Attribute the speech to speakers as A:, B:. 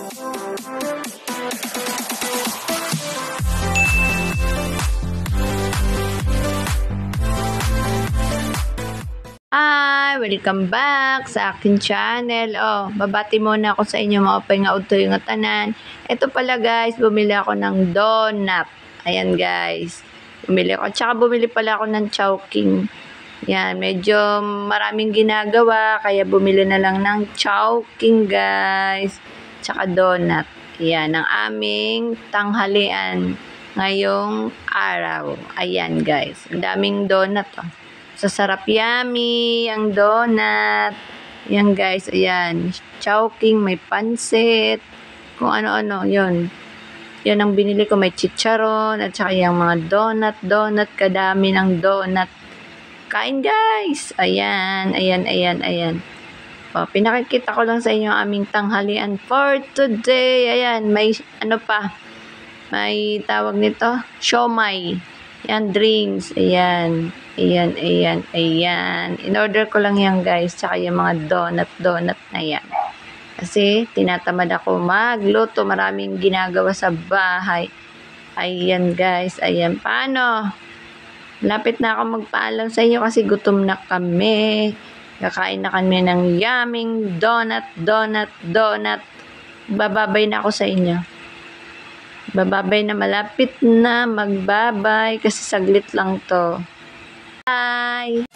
A: Hi! Welcome back sa akin channel. Babati muna ako sa inyo mga pahinga-udto yung tanan. Ito pala guys, bumili ako ng donut. Ayan guys. Bumili ako. Tsaka bumili pala ako ng Chowking. Yan, medyo maraming ginagawa. Kaya bumili na lang ng Chowking guys. Tsaka donut. Yan, ang aming tanghalian ngayong araw. Ayan guys. Ang daming donut Sasarap, yummy ang donut. Yan guys, ayan. Chowking, may pansit. Kung ano-ano, yun. Yan ang binili ko. May chicharon at saka yung mga donut. Kadami ng donut. Kain guys. Ayan. Pinakikita ko lang sa inyo ang aming tanghalian for today. Ayan, may ano pa. May tawag nito, siomai. Yan, drinks. Ayan. In-order ko lang yan guys. Tsaka yung mga donut na yan. Kasi tinatamad ako magluto. Maraming ginagawa sa bahay. Ayan guys. Ayan. Paano? Lapit na ako magpaalam sa inyo kasi gutom na kami. Kakain na kami ng yummy donut. Bababay na ako sa inyo. Bababay na, malapit na magbabay kasi saglit lang to. Bye!